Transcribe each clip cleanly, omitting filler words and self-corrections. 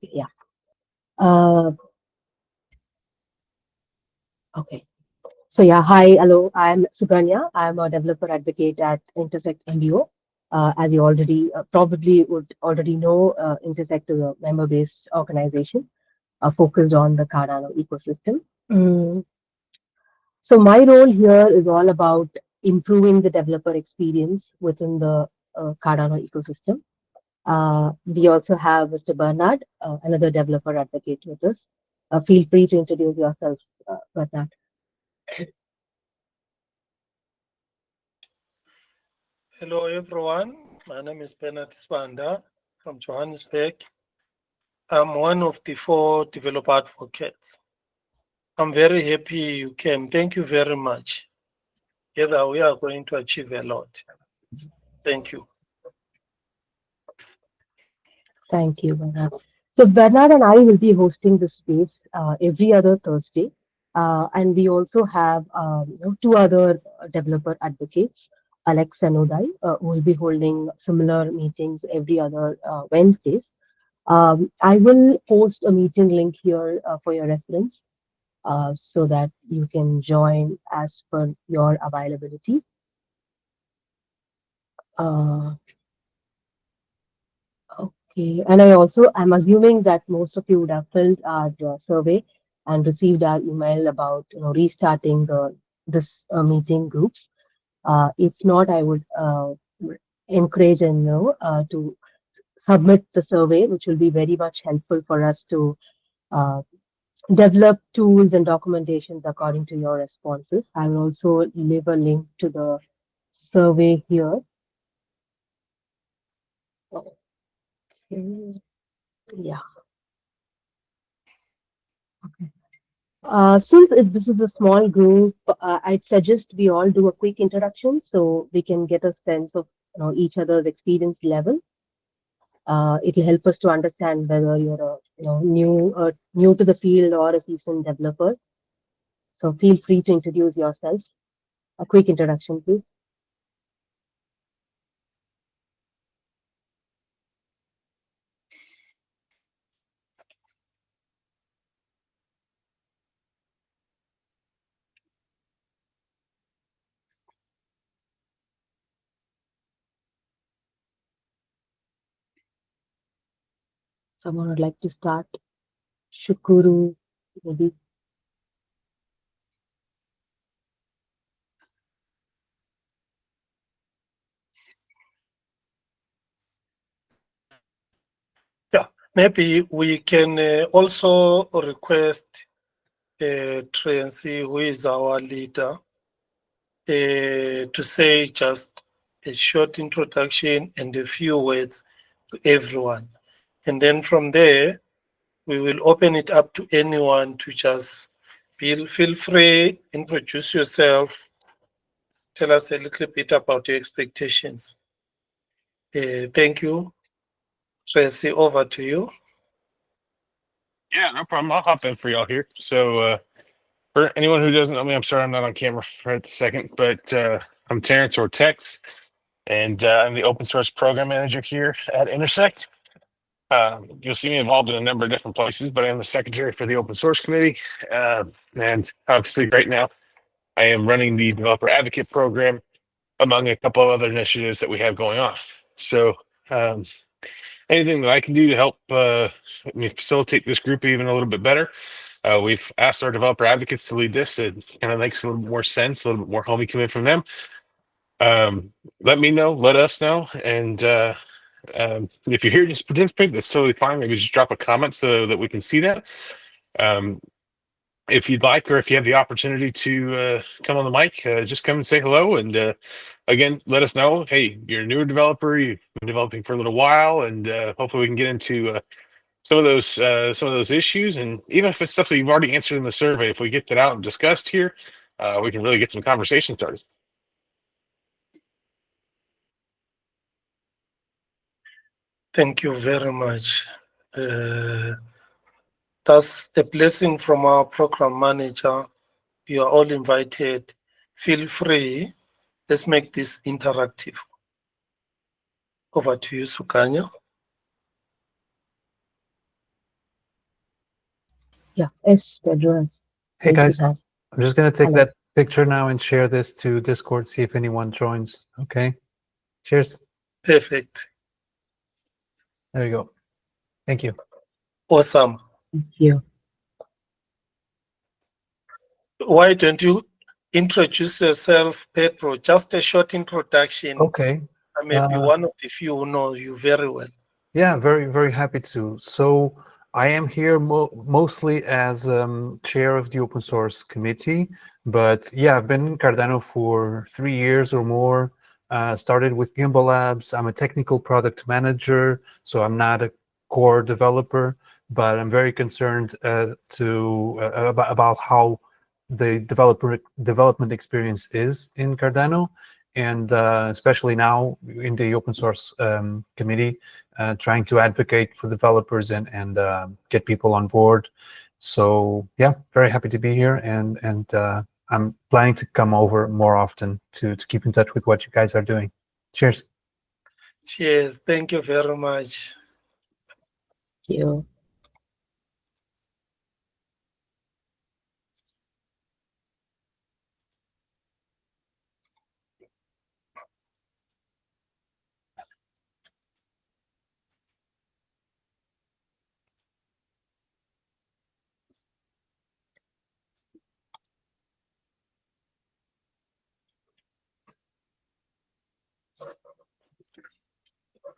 Yeah. Uh, okay. So yeah, hi, hello. I'm Suganya. I'm a developer advocate at Intersect NDO. As you already probably would already know, Intersect is a member-based organization focused on the Cardano ecosystem. Mm. So my role here is all about improving the developer experience within the Cardano ecosystem. We also have Mr. Bernard, another developer advocate with us. Feel free to introduce yourself, Bernard. Hello everyone, my name is Bernard Spanda from Johannesburg. I'm one of the 4 developer advocates. I'm very happy you came. Thank you very much. Together we are going to achieve a lot. Thank you. Thank you, Bernard. So Bernard and I will be hosting this space every other Thursday, and we also have 2 other developer advocates, Alex and Uday, who will be holding similar meetings every other Wednesdays. I will post a meeting link here for your reference so that you can join as per your availability. Uh, Okay. And I'm assuming that most of you would have filled our survey and received our email about, restarting this meeting groups. If not, I would encourage and to submit the survey, which will be very much helpful for us to uh, develop tools and documentations according to your responses. I will also leave a link to the survey here. Okay. Yeah. This is a small group, I'd suggest we all do a quick introduction so we can get a sense of each other's experience level. It'll help us to understand whether you're a new to the field or a seasoned developer. So feel free to introduce yourself. A quick introduction, please. Someone would like to start. Shukuru, maybe. Yeah, maybe we can also request Tracy, who is our leader, to say just a short introduction and a few words to everyone. And then from there, we will open it up to anyone to just feel free, introduce yourself, tell us a little bit about your expectations. Thank you. Tracy, over to you. Yeah, no problem. I'll hop in for y'all here. So, for anyone who doesn't know me, I'm sorry I'm not on camera right at the second, but I'm Terrence Ortex, and I'm the open source program manager here at Intersect. You'll see me involved in a number of different places, but I am the secretary for the open source committee. And obviously, right now, I am running the developer advocate program, among a couple of other initiatives that we have going on. So, um, anything that I can do to help facilitate this group even a little bit better. We've asked our developer advocates to lead this. It kind of makes a little bit more sense, a little bit more homey coming from them. Let me know, let us know. And if you're here just participate, that's totally fine. Maybe just drop a comment so that we can see that. Um, if you'd like, or if you have the opportunity to come on the mic, just come and say hello. And again, let us know. Hey, you're a newer developer. You've been developing for a little while, and hopefully we can get into some of those issues. And even if it's stuff that you've already answered in the survey, if we get that out and discussed here, we can really get some conversation started. Thank you very much. That's a blessing from our program manager. You are all invited. Feel free. Let's make this interactive. Over to you, Sukanya. Yeah, yes, Pedro has Hey raised his guys, hand. I'm just gonna take Hello. that picture now and share this to Discord, see if anyone joins. Okay. Cheers. Perfect. There you go. Thank you. Awesome. Thank you. Why don't you introduce yourself, Pedro? Just a short introduction. Okay. I may be Uh, one of the few who know you very well. yeah, very, very happy to. So I am here mostly as chair of the open source committee, but yeah, I've been in Cardano for 3 years or more. Started with Gimbal Labs. I'm a technical product manager, so I'm not a core developer, but I'm very concerned about how the development experience is in Cardano, and especially now in the open source committee, trying to advocate for developers and get people on board. So yeah, very happy to be here, and I'm planning to come over more often to keep in touch with what you guys are doing. Cheers. Cheers. Thank you very much. Thank you.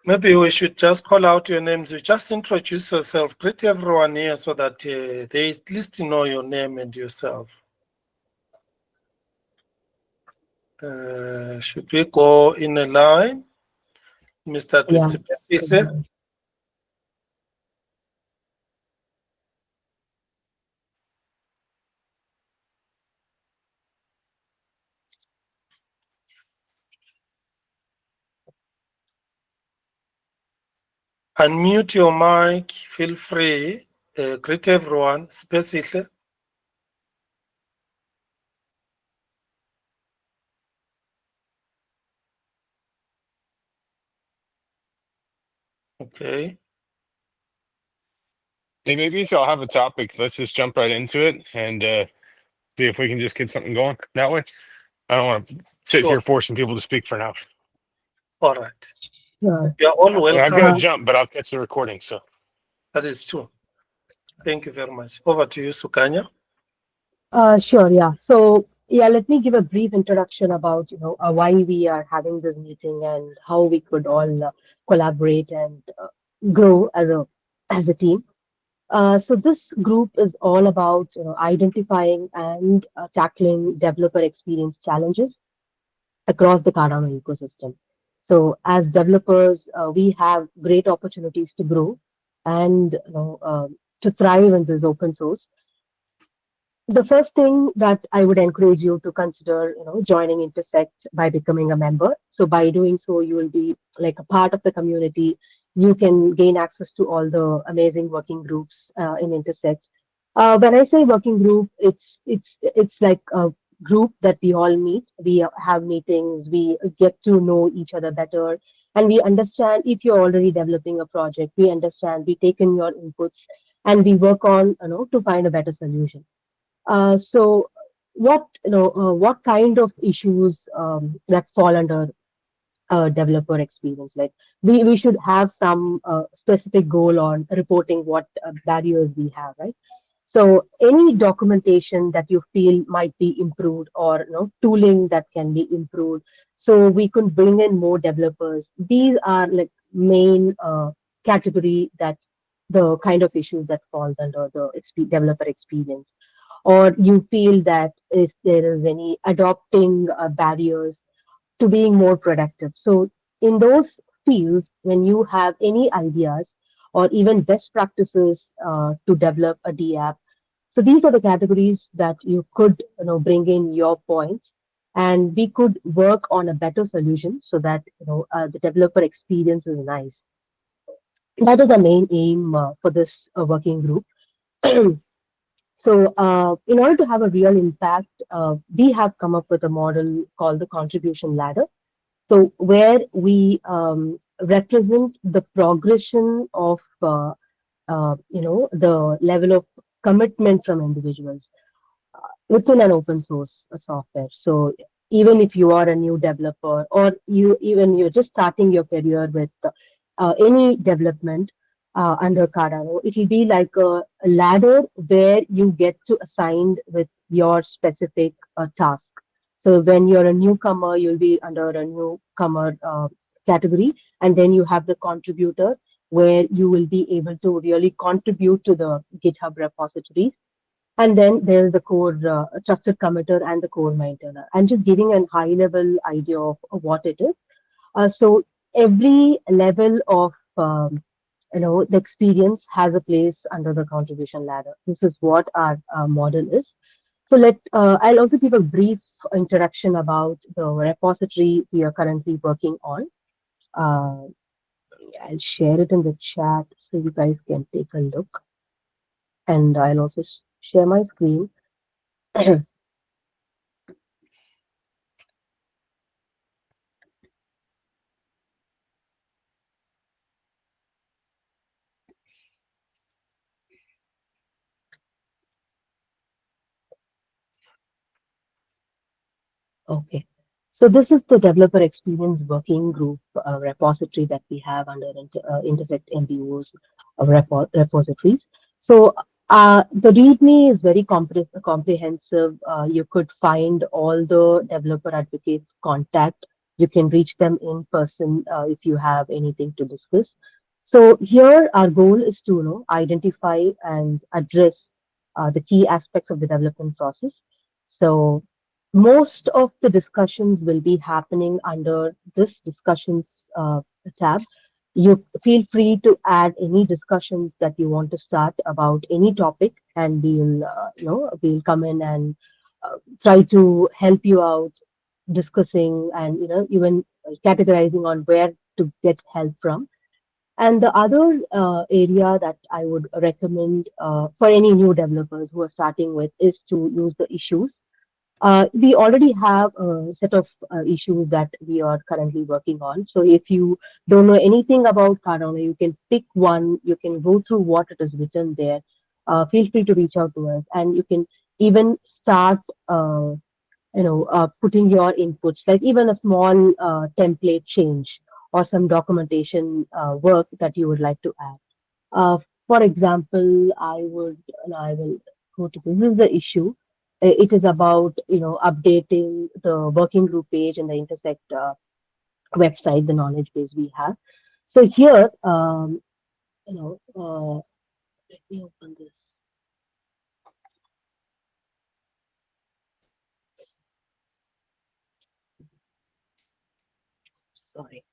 Maybe we should just call out your names. You just introduce yourself. Greet everyone here so that they at least know your name and yourself. Should we go in a line? Let me start with Yeah. Sipesise. Unmute your mic. Feel free. Greet everyone. Sipesise. Okay. Hey, maybe if y'all have a topic, let's just jump right into it and see if we can just get something going that way. I don't want to sit Sure. here forcing people to speak for now. All right. Sure. You are all And I've got to welcome. jump, but I'll catch the recording. So That is true. Thank you very much. Over to you, Sukanya. Sure, yeah. So, yeah, let me give a brief introduction about, why we are having this meeting and how we could all collaborate and grow as a team. So this group is all about, identifying and tackling developer experience challenges across the Cardano ecosystem. So as developers, we have great opportunities to grow and, to thrive in this open source. The first thing that I would encourage you to consider, joining Intersect by becoming a member. So by doing so, you will be like a part of the community. You can gain access to all the amazing working groups in Intersect. When I say working group, it's like a group that we all meet. We have meetings. We get to know each other better, and we understand if you're already developing a project. We understand. We take in your inputs, and we work on, to find a better solution. So what kind of issues that fall under developer experience? Like we should have some specific goal on reporting what barriers we have, right? So any documentation that you feel might be improved, or tooling that can be improved, so we could bring in more developers. These are like main category that the kind of issues that falls under the developer experience. Or you feel that is there is any adopting barriers to being more productive. So, in those fields, when you have any ideas or even best practices to develop a D app, so these are the categories that you could, bring in your points, and we could work on a better solution so that the developer experience is nice. That is the main aim for this working group. So, in order to have a real impact, we have come up with a model called the contribution ladder. So, where we represent the progression of, the level of commitment from individuals within an open source software. So even if you are a new developer or you're just starting your career with any development under Cardano, it will be like a ladder where you get to assigned with your specific task. So when you're a newcomer, you'll be under a newcomer category, and then you have the contributor where you will be able to really contribute to the GitHub repositories, and then there's the core trusted committer and the core maintainer. I'm just giving a high level idea of what it is. So every level of the experience has a place under the contribution ladder. This is what our model is. So I'll also give a brief introduction about the repository we are currently working on. Uh, I'll share it in the chat so you guys can take a look, and I'll also share my screen. Okay. So this is the developer experience working group repository that we have under Intersect MBO's repositories. So the README is very comprehensive. You could find all the developer advocates' contact. You can reach them in person if you have anything to discuss. So here our goal is to identify and address the key aspects of the development process. So most of the discussions will be happening under this discussions tab. You feel free to add any discussions that you want to start about any topic, and we'll come in and try to help you out discussing and even categorizing on where to get help from. And the other area that I would recommend for any new developers who are starting with is to use the issues. We already have a set of issues that we are currently working on. So if you don't know anything about Cardano, you can pick one, you can go through what it is written there. Feel free to reach out to us, and you can even start, putting your inputs, like even a small template change or some documentation work that you would like to add. Uh, for example, I will go to this. This is the issue. It is about updating the working group page in the Intersect website, the knowledge base we have. So here, let me open this. Sorry.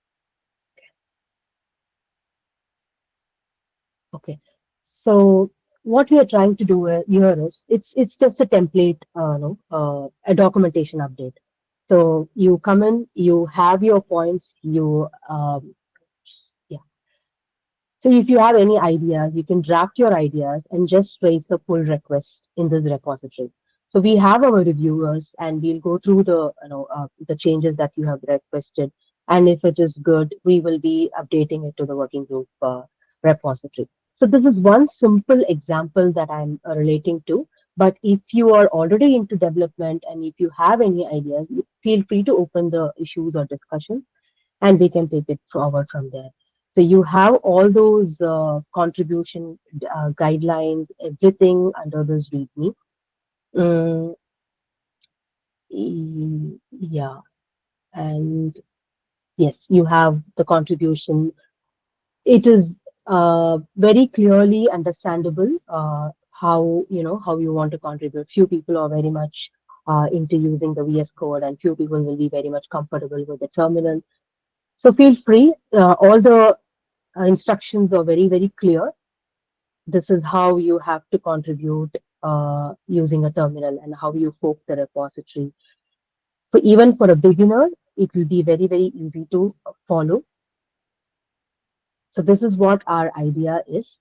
Okay. So what we are trying to do here is it's just a template, a documentation update. So you come in, you have your points, yeah. So if you have any ideas, you can draft your ideas and just raise the pull request in this repository. So we have our reviewers, and we'll go through the changes that you have requested. And if it is good, we will be updating it to the working group repository. So this is one simple example that I'm relating to. But if you are already into development and if you have any ideas, feel free to open the issues or discussions, and we can take it forward from there. So you have all those contribution guidelines, everything under this README. Mm, yeah, and yes, you have the contribution. It is very clearly understandable how you want to contribute. Few people are very much into using the VS Code, and few people will be very much comfortable with the terminal. So feel free. All the instructions are very, very clear. This is how you have to contribute using a terminal and how you fork the repository. So even for a beginner, it will be very, very easy to follow. So this is what our idea is.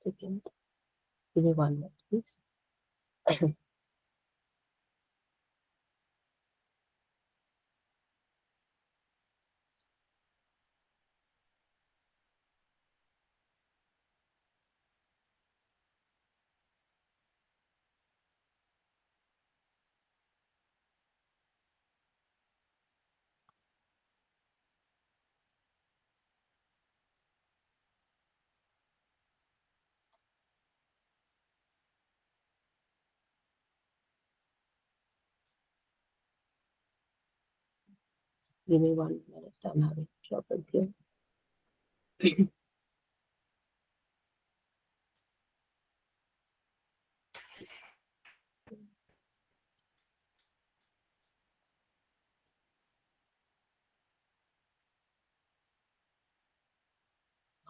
Second, give me 1 minute, please. Give me 1 minute. I'm having trouble here.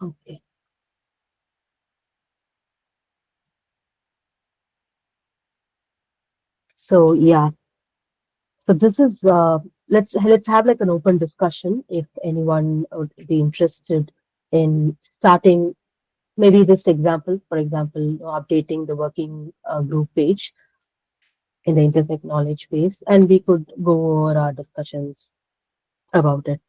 Okay. So yeah. So this is let's have like an open discussion if anyone would be interested in starting maybe this example, for example, updating the working group page in the Intersect knowledge base, and we could go over our discussions about it.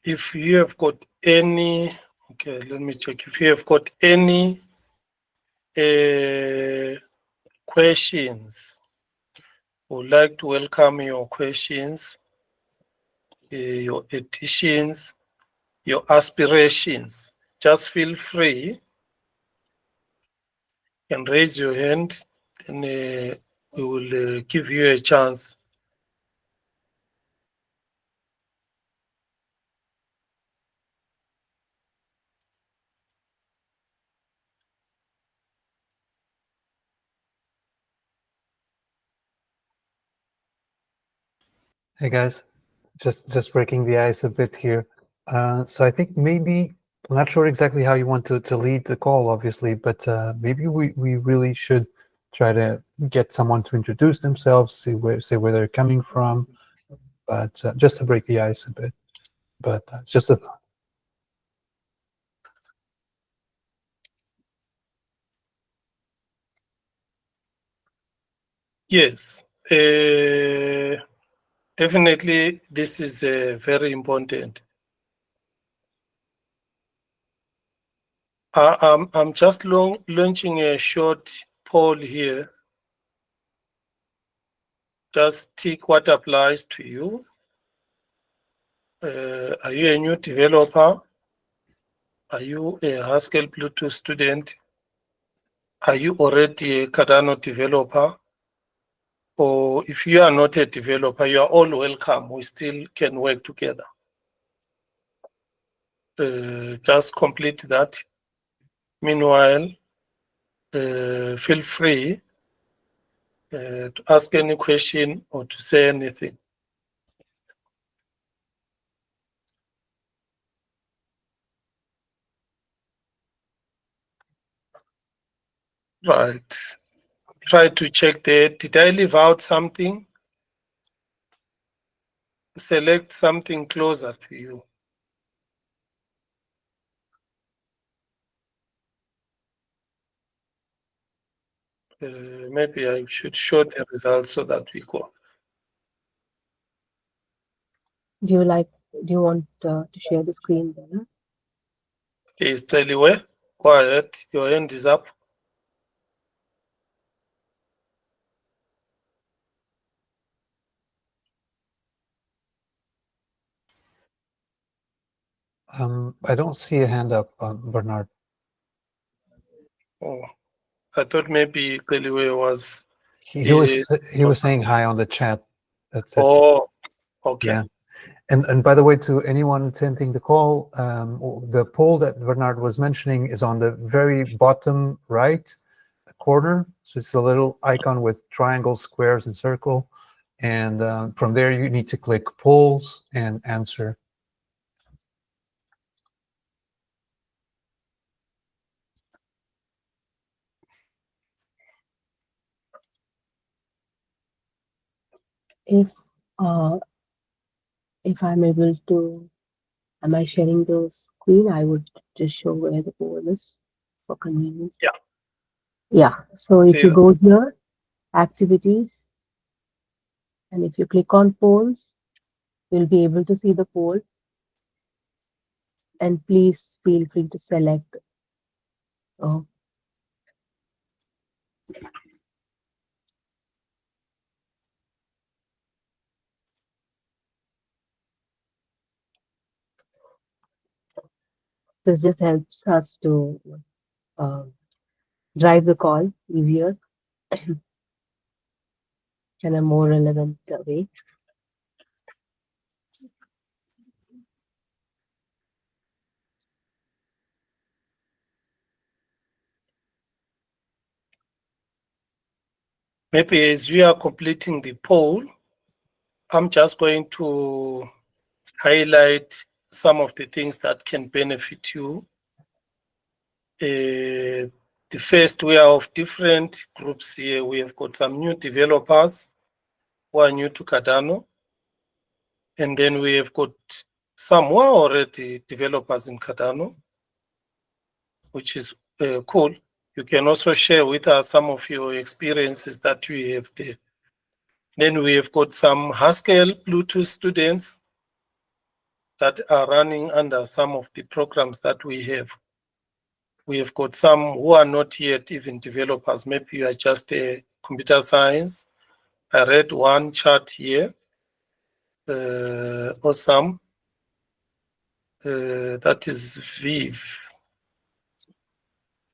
If you have got any, okay, let me check. If you have got any questions, would like to welcome your questions, your additions, your aspirations. Just feel free and raise your hand, and we will give you a chance. Hey guys, just breaking the ice a bit here. So I think maybe I'm not sure exactly how you want to lead the call, obviously, but maybe we really should try to get someone to introduce themselves, say where they're coming from, but just to break the ice a bit. But it's just a thought. Yes, definitely this is very important. I'm just launching a short poll here. Just tick what applies to you. Are you a new developer? Are you a Haskell Bluetooth student? Are you already a Cardano developer? Or if you are not a developer, you are all welcome. We still can work together. Just complete that. Meanwhile, feel free to ask any question or to say anything. Right. Try to check there. Did I leave out something? Select something closer to you. Maybe I should show the results so that we go. Do you want to share the screen then? Is Teliwe? Go ahead. Your hand is up. I don't see a hand up, Bernard. Oh, I thought maybe Teliwe was. He was saying hi on the chat. That's it. Oh, okay. Yeah. And by the way, to anyone attending the call, the poll that Bernard was mentioning is on the very bottom right corner. So it's a little icon with triangles, squares, and circle. And from there, you need to click polls and answer. Uh, if I'm able to, am I sharing the screen? I would just show where the poll is for convenience. Yeah. Yeah. So if See you that. go here, activities, and if you click on polls, you'll be able to see the poll. And please feel free to select Oh, this just helps us to uh, drive the call easier in a more relevant way. Maybe as we are completing the poll, I'm just going to highlight some of the things that can benefit you. The first, we are of different groups here. We have got some new developers who are new to Cardano. And then we have got some who are already developers in Cardano, which is cool. You can also share with us some of your experiences that you have there. Then we have got some Haskell Bluetooth students that are running under some of the programs that we have. We have got some who are not yet even developers. Maybe you are just a computer science. I read one chart here, awesome. That is Viv.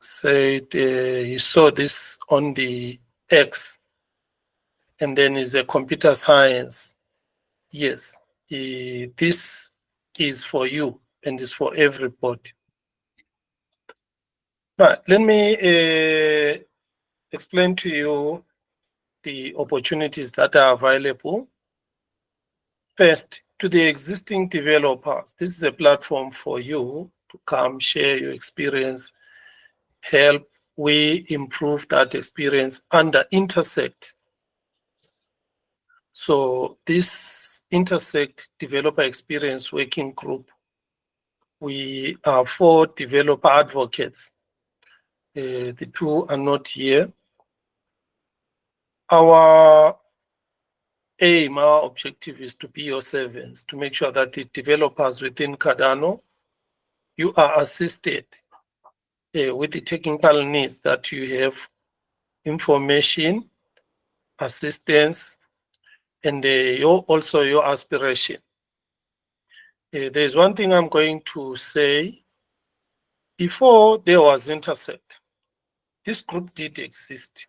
Said he saw this on the X, and then is a computer science. Yes, this is for you and is for everybody. Right, let me explain to you the opportunities that are available. First, to the existing developers, this is a platform for you to come share your experience, help we improve that experience under Intersect. So this Intersect Developer Experience Working Group, we are 4 developer advocates. The 2 are not here. Our aim, our objective is to be your servants, to make sure that the developers within Cardano, you are assisted with the technical needs that you have, information, assistance, and also your aspiration. There's one thing I'm going to say. Before there was Intersect, this group did exist.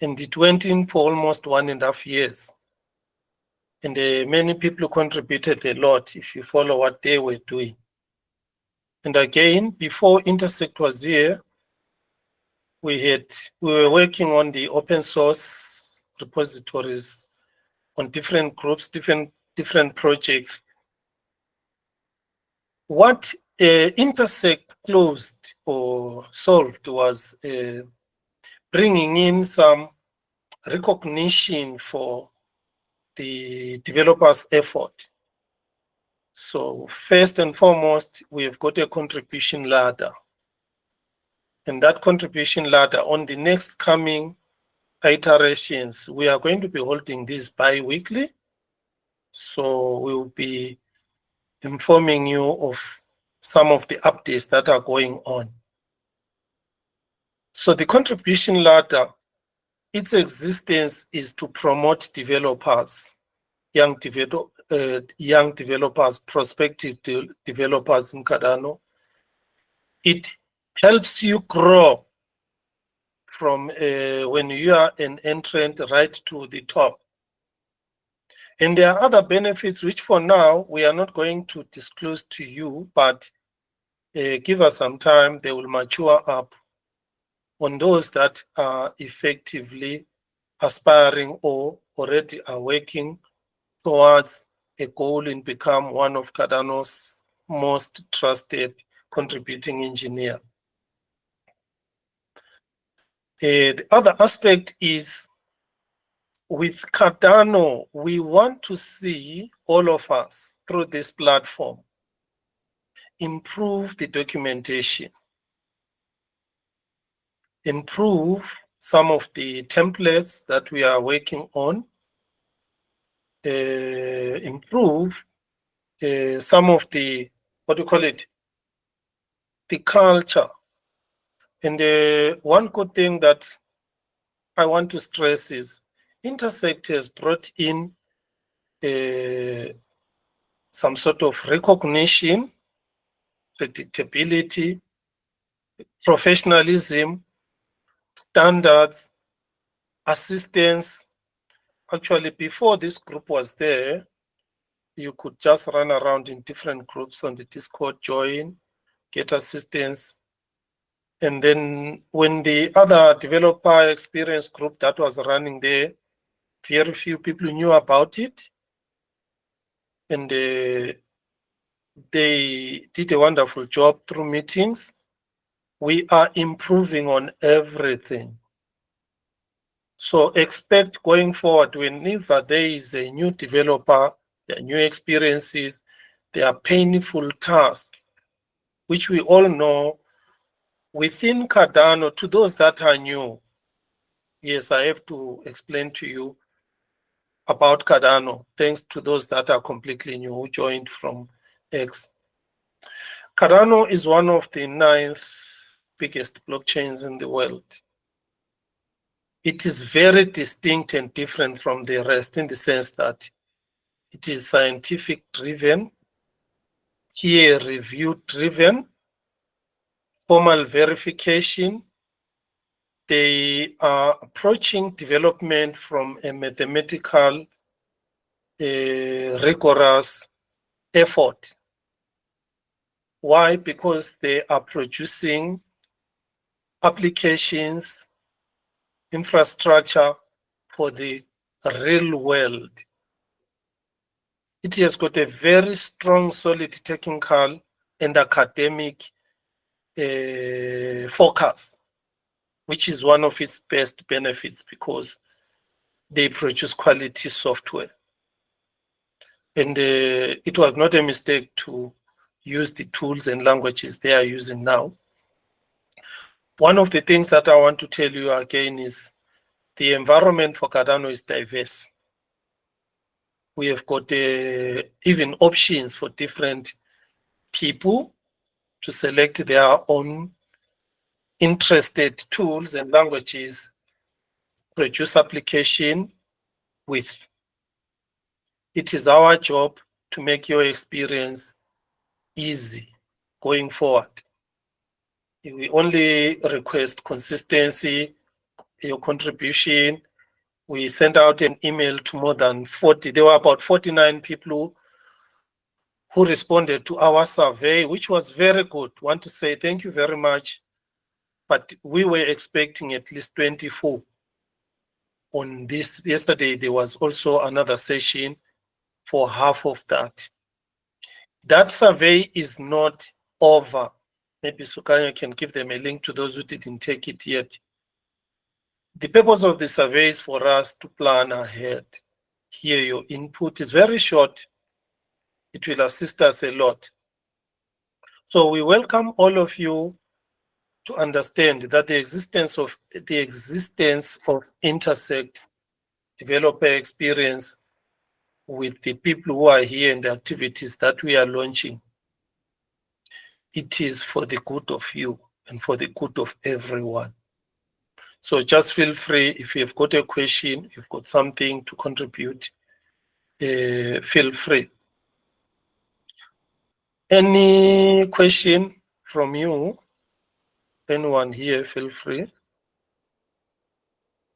And it went in for almost 1.5 years. And many people contributed a lot if you follow what they were doing. And again, before Intersect was here, we were working on the open source repositories on different groups, different projects. What Intersect closed or solved was bringing in some recognition for the developer's effort. So first and foremost, we have got a contribution ladder. And that contribution ladder on the next coming iterations, we are going to be holding this bi-weekly. So we will be informing you of some of the updates that are going on. So the contribution ladder, its existence is to promote developers, young developers, prospective developers in Cardano. It helps you grow from when you are an entrant right to the top. And there are other benefits which for now we are not going to disclose to you, but give us some time, they will mature up on those that are effectively aspiring or already are working towards a goal in become one of Cardano's most trusted contributing engineer. The other aspect is with Cardano, we want to see all of us through this platform improve the documentation, improve some of the templates that we are working on, improve some of the, what do you call it, the culture And one good thing that I want to stress is Intersect has brought in some sort of recognition, predictability, professionalism, standards, assistance. Actually, before this group was there, you could just run around in different groups on the Discord, join, get assistance. And then when the other developer experience group that was running there, very few people knew about it. And they did a wonderful job through meetings. We are improving on everything. So expect going forward, whenever there is a new developer, there are new experiences, there are painful tasks, which we all know within Cardano, to those that are new. Yes, I have to explain to you about Cardano, thanks to those that are completely new who joined from X. Cardano is one of the 9th biggest blockchains in the world. It is very distinct and different from the rest in the sense that it is scientific driven, peer review driven, formal verification. They are approaching development from a mathematical, rigorous effort. Why? Because they are producing applications, infrastructure for the real world. It has got a very strong, solid technical and academic focus, which is one of its best benefits because they produce quality software. And it was not a mistake to use the tools and languages they are using now. One of the things that I want to tell you again is the environment for Cardano is diverse. We have got even options for different people to select their own interested tools and languages, produce application with. It is our job to make your experience easy going forward. We only request consistency, your contribution. We sent out an email to more than 40. There were about 49 people who responded to our survey, which was very good. Want to say thank you very much. But we were expecting at least 24 on this. Yesterday, there was also another session for half of that. That survey is not over. Maybe Sukanya can give them a link to those who didn't take it yet. The purpose of the survey is for us to plan ahead. Here, your input is very short. It will assist us a lot. So we welcome all of you to understand that the existence of Intersect developer experience with the people who are here and the activities that we are launching, it is for the good of you and for the good of everyone. So just feel free, if you've got a question, you've got something to contribute, feel free. Any question from you? Anyone here, feel free.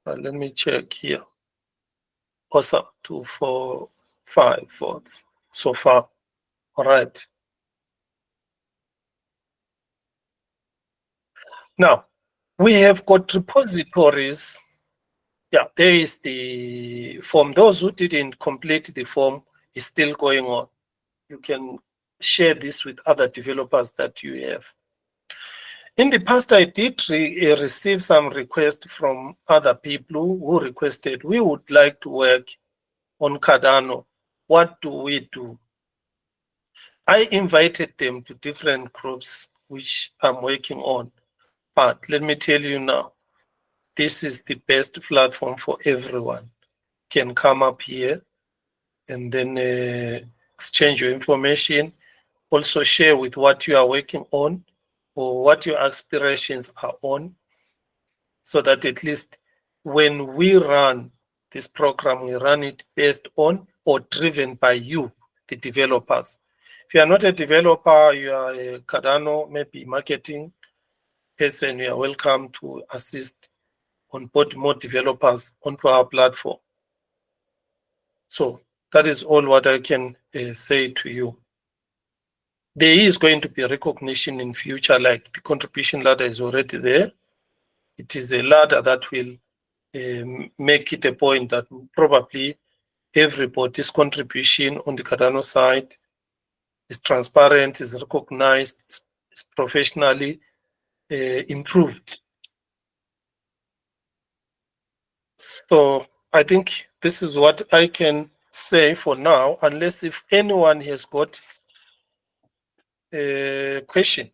Let me check here. Awesome, 2, 4, 5 votes so far. All right. Now, we have got repositories. Yeah, there is the form. Those who didn't complete the form is still going on. You can share this with other developers that you have. In the past, I did receive some requests from other people who requested, we would like to work on Cardano. What do we do? I invited them to different groups, which I'm working on. But let me tell you now, this is the best platform for everyone. You can come up here and then exchange your information. Also share with what you are working on, or what your aspirations are on, so that at least when we run this program, we run it based on or driven by you, the developers. If you are not a developer, you are a Cardano, maybe marketing person, you are welcome to assist on board more developers onto our platform. So that is all what I can say to you. There is going to be a recognition in future, like the contribution ladder is already there. It is a ladder that will make it a point that probably everybody's contribution on the Cardano side is transparent, is recognized, is professionally improved. So I think this is what I can say for now, unless if anyone has got a question.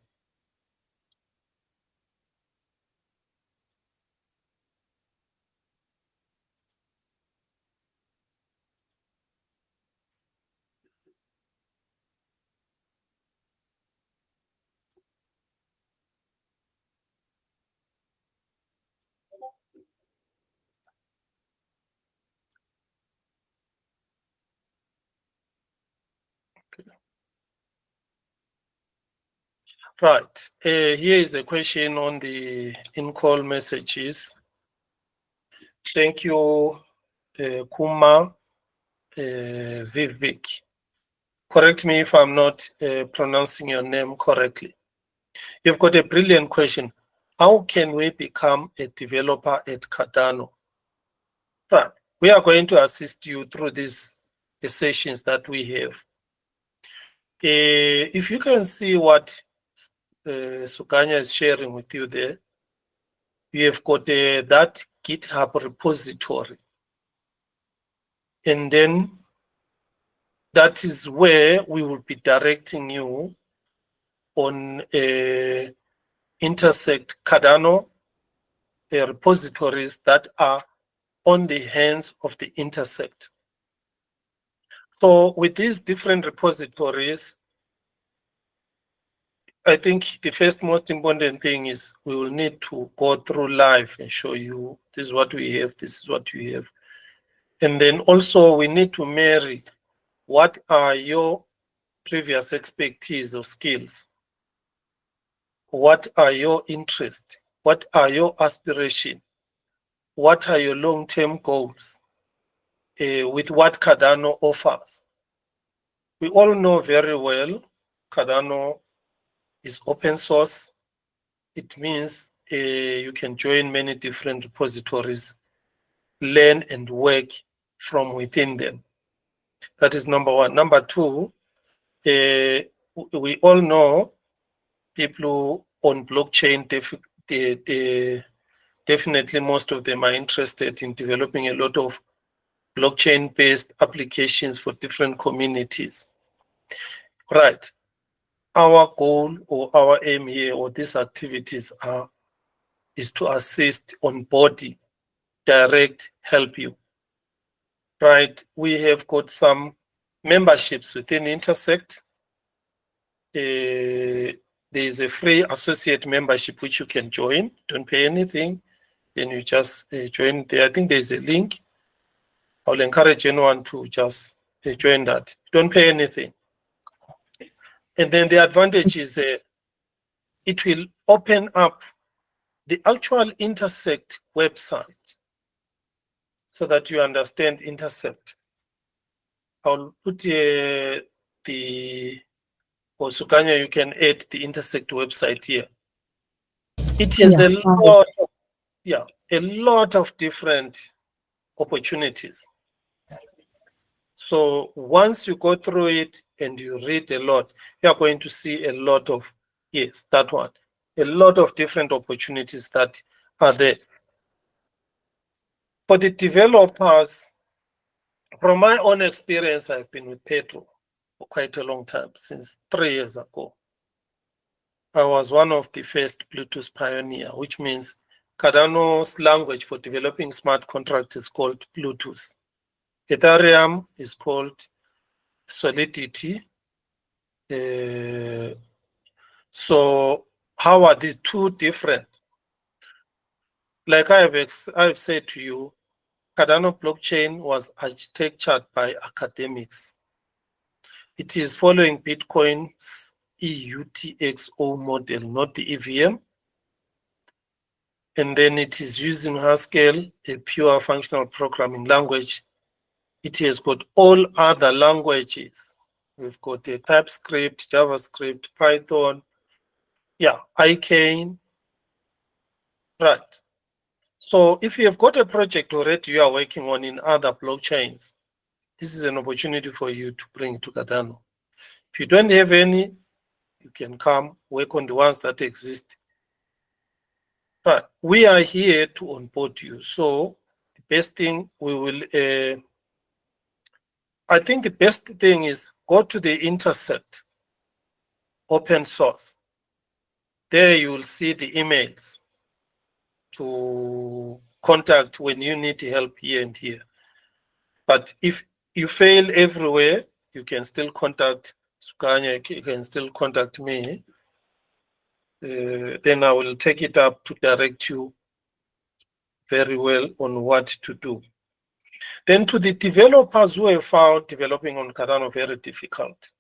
Right. Here is a question on the in-call messages. Thank you, Kuma Vivek. Correct me if I'm not pronouncing your name correctly. You've got a brilliant question. How can we become a developer at Cardano? Right. We are going to assist you through these sessions that we have. If you can see what Sukanya is sharing with you there, you have got that GitHub repository. And then that is where we will be directing you on Intersect Cardano repositories that are on the hands of the Intersect. So with these different repositories, I think the first most important thing is we will need to go through live and show you this is what we have, this is what you have. And then also we need to marry what are your previous expertise or skills? What are your interests? What are your aspirations? What are your long-term goals with what Cardano offers? We all know very well Cardano is open source. It means you can join many different repositories, learn and work from within them. That is number one. Number two, we all know people on blockchain, definitely most of them are interested in developing a lot of blockchain-based applications for different communities. Right. Our goal or our aim here or these activities is to assist, onboard, direct, help you. Right. We have got some memberships within Intersect. There is a free associate membership which you can join. Don't pay anything. Then you just join there. I think there's a link. I'll encourage anyone to just join that. Don't pay anything. And then the advantage is it will open up the actual Intersect website so that you understand Intersect. I'll put or Sukanya, you can add the Intersect website here. It has a lot of different opportunities. So once you go through it and you read a lot, you are going to see a lot of, yes, that one, a lot of different opportunities that are there. For the developers, from my own experience, I've been with Pedro for quite a long time, since 3 years ago. I was one of the first Bluetooth pioneer, which means Cardano's language for developing smart contracts is called Bluetooth. Ethereum is called Solidity. So How are these two different? Like I've said to you, Cardano blockchain was architectured by academics. It is following Bitcoin's EUTXO model, not the EVM. And then it is using Haskell, a pure functional programming language. It has got all other languages. We've got a TypeScript, JavaScript, Python, ICANN, right? So if you have got a project already you are working on in other blockchains, this is an opportunity for you to bring it to Cardano. If you don't have any, you can come work on the ones that exist. But we are here to onboard you. So the best thing I think the best thing is go to the Intersect open source. There you will see the emails to contact when you need help here and here. But if you fail everywhere, you can still contact Sukanya, you can still contact me. Then I will take it up to direct you very well on what to do. Then to the developers who have found developing on Cardano very difficult.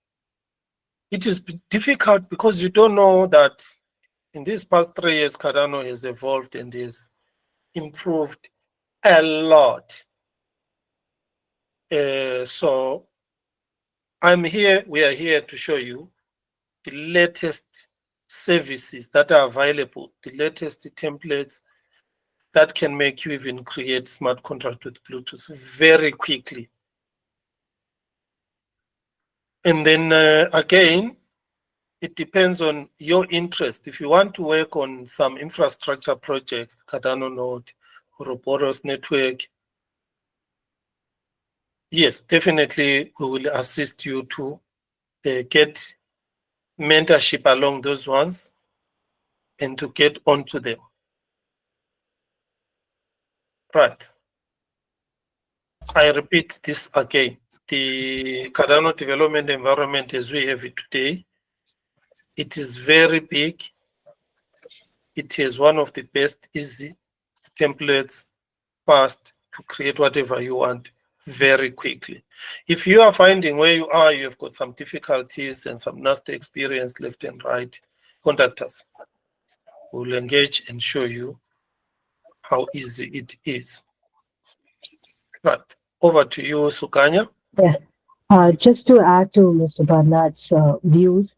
It is difficult because you don't know that in these past 3 years, Cardano has evolved and has improved a lot. So we are here to show you the latest services that are available, the latest templates that can make you even create smart contract with Bluetooth very quickly. And then again, it depends on your interest. If you want to work on some infrastructure projects, Cardano node or Boros network, yes, definitely we will assist you to get mentorship along those ones and to get onto them. Right. I repeat this again. The Cardano development environment as we have it today, it is very big. It is one of the best easy templates, fast to create whatever you want very quickly. If you are finding where you are, you have got some difficulties and some nasty experience left and right, contact us. We'll engage and show you how easy it is. Right. Over to you, Sukanya. Yeah. Just to add to Mr. Barnard's views,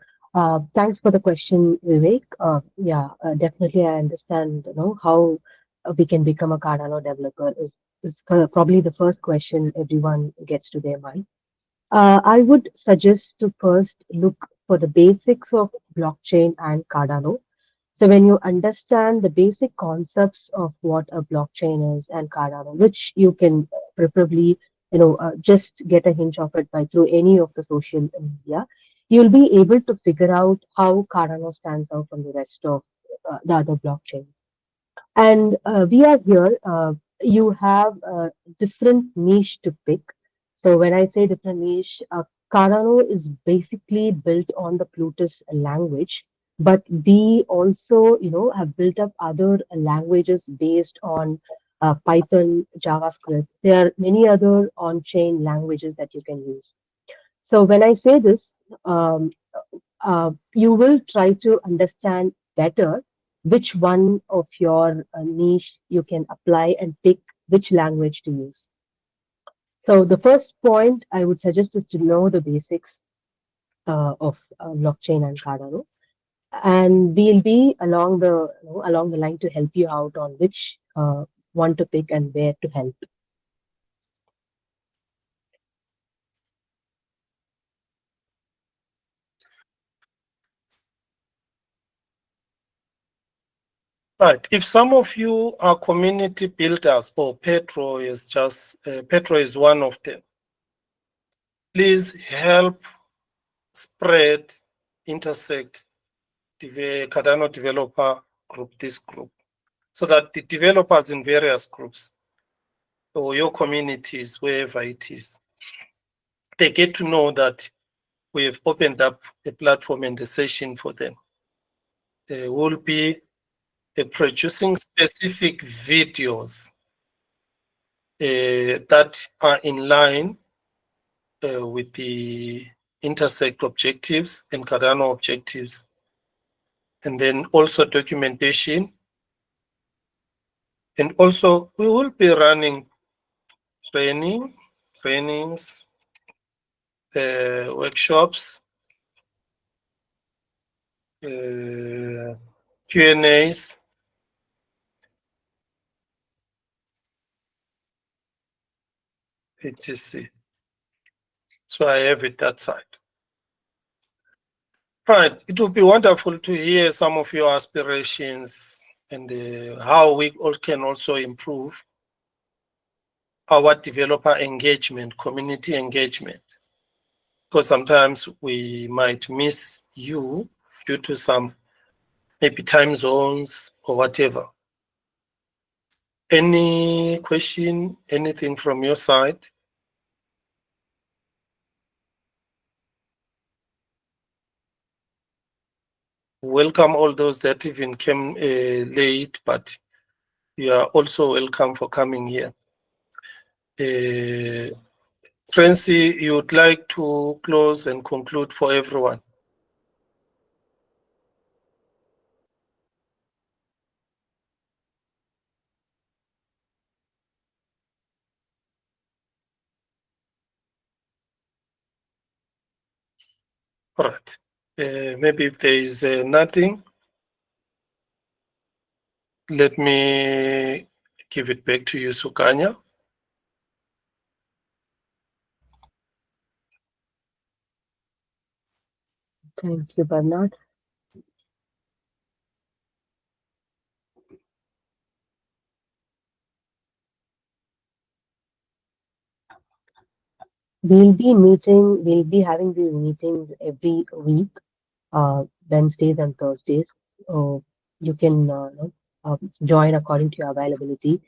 thanks for the question, Vivek. Definitely, I understand. How we can become a Cardano developer is probably the first question everyone gets to their mind. I would suggest to first look for the basics of blockchain and Cardano. So when you understand the basic concepts of what a blockchain is and Cardano, which you can preferably, just get a hint of it by through any of the social media, you'll be able to figure out how Cardano stands out from the rest of the other blockchains. And we are here. You have a different niche to pick. So when I say different niche, Cardano is basically built on the Plutus language, but we also, have built up other languages based on Python, JavaScript. There are many other on-chain languages that you can use. So when I say this, um, you will try to understand better which one of your niche you can apply and pick which language to use. So the first point I would suggest is to know the basics of blockchain and Cardano, and we'll be along the line to help you out on which one to pick and where to help. Right. If some of you are community builders or Petro is one of them, please help spread, intersect the Cardano developer group, this group, so that the developers in various groups or your communities, wherever it is, they get to know that we have opened up a platform and a session for them. will be producing specific videos that are in line with the Intersect objectives and Cardano objectives, and then also documentation. And also we will be running trainings, workshops, Q&As, etc. So I have it that side. Right, it would be wonderful to hear some of your aspirations and how we all can also improve our developer engagement, community engagement. Because sometimes we might miss you due to some maybe time zones or whatever. Any question, anything from your side? Welcome all those that even came late, but you are also welcome for coming here. Francie, you would like to close and conclude for everyone? All right. Maybe if there is nothing, let me give it back to you, Sukanya. Thank you, Bernard. We'll be having these meetings every week, Wednesdays and Thursdays. So you can join according to your availability.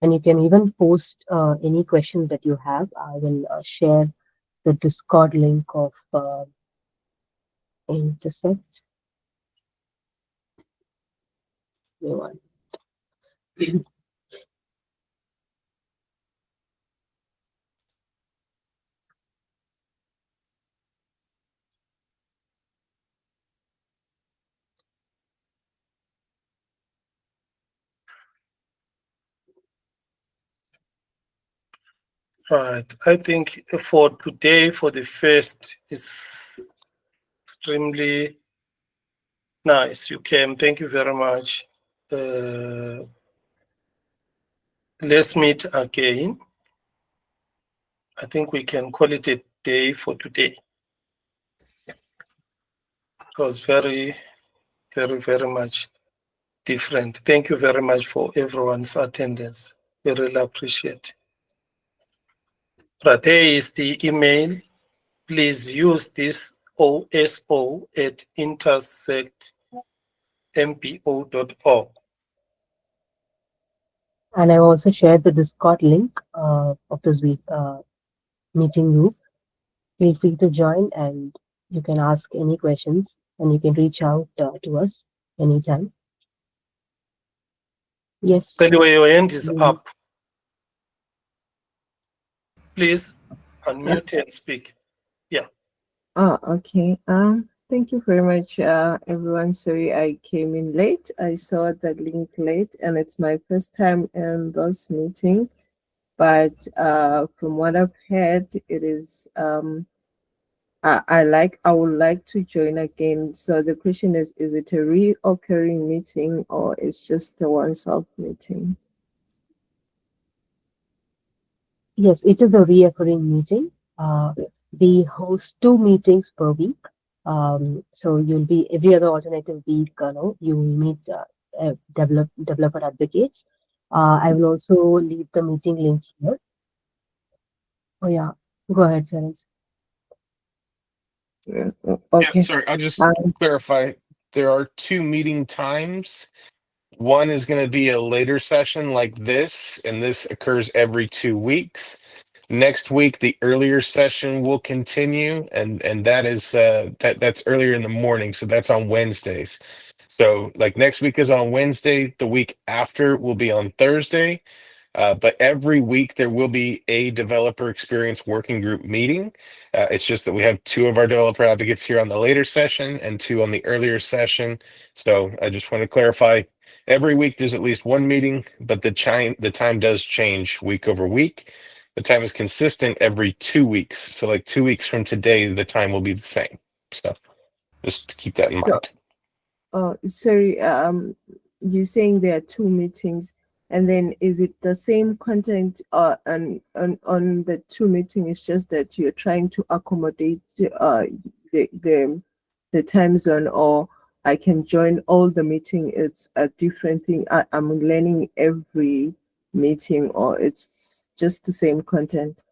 And you can even post any questions that you have. I will share the Discord link of Intersect. Right. I think for today, for the first, is extremely nice. You came. Thank you very much. Let's meet again. I think we can call it a day for today. It was very, very, very much different. Thank you very much for everyone's attendance. We really appreciate. Right, there is the email. Please use this oso@intersectmpo.org. And I also shared the Discord link of this week meeting group. Feel free to join and you can ask any questions and you can reach out to us anytime. Yes. Anyway, your hand is up. Please unmute and speak. Yeah. Oh, okay. Thank you very much, everyone. Sorry I came in late. I saw the link late, and it's my first time in this meeting. But from what I've heard, it is I would like to join again. So the question is it a reoccurring meeting or it's just a once-off meeting? Yes, it is a reoccurring meeting. We host 2 meetings per week. So you'll be every other alternative week, you will meet developer advocates. I will also leave the meeting link here. Oh yeah, go ahead, Terence. Okay. Yeah, sorry, I'll just clarify. There are 2 meeting times. One is going to be a later session like this, and this occurs every 2 weeks. Next week, the earlier session will continue, and that is that's earlier in the morning, so that's on Wednesdays. So like next week is on Wednesday, the week after will be on Thursday. But every week there will be a developer experience working group meeting. It's just that we have 2 of our developer advocates here on the later session and 2 on the earlier session. So I just want to clarify, every week there's at least 1 meeting, but the time does change week over week. The time is consistent every 2 weeks. So like 2 weeks from today, the time will be the same. So just to keep that in mind. Sorry, you're saying there are 2 meetings, and then is it the same content on the 2 meetings? It's just that you're trying to accommodate the time zone, or I can join all the meeting. It's a different thing. I'm learning every meeting, or it's just the same content?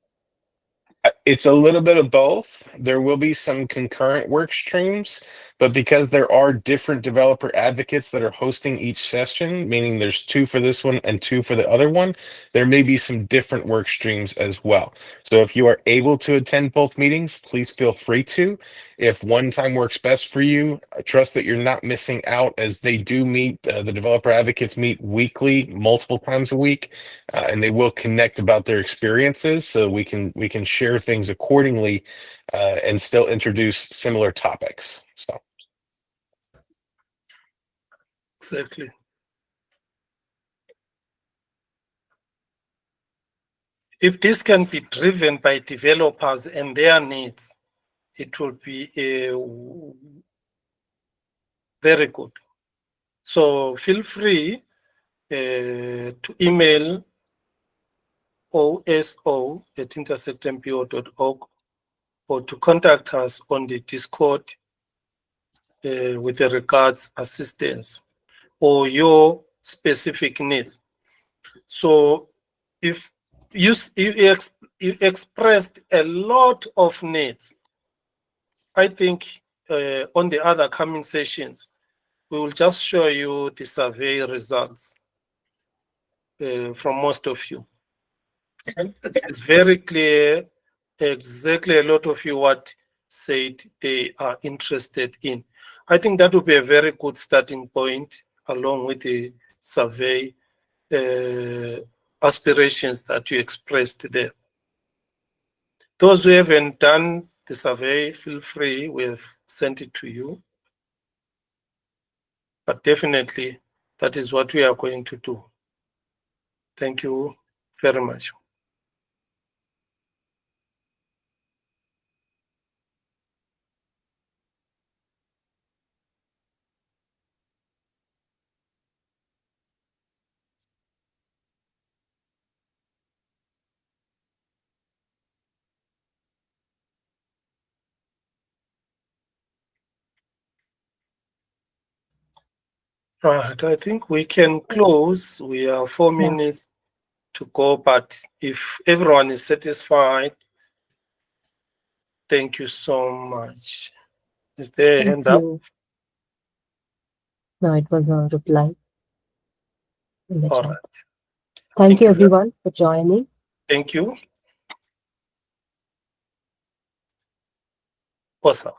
It's a little bit of both. There will be some concurrent work streams, but because there are different developer advocates that are hosting each session, meaning there's 2 for this one and 2 for the other one, there may be some different work streams as well. So if you are able to attend both meetings, please feel free to. If one time works best for you, I trust that you're not missing out, as they do meet, the developer advocates meet weekly, multiple times a week, and they will connect about their experiences, so we can share things accordingly, and still introduce similar topics. So Exactly. If this can be driven by developers and their needs, it will be very good. So feel free to email oso@intersectmpo.org or to contact us on the Discord with the regards assistance or your specific needs. So if you expressed a lot of needs, I think on the other coming sessions, we will just show you the survey results from most of you. It's very clear exactly a lot of you what said they are interested in. I think that would be a very good starting point along with the survey aspirations that you expressed there. Those who haven't done the survey, feel free, we have sent it to you. But definitely, that is what we are going to do. Thank you very much. Right, I think we can close. We are 4 minutes to go, but if everyone is satisfied, thank you so much. Is there a Thank hand up? you. No, it was a reply in the All chat. right. Thank you, everyone, for joining. Thank you. Awesome.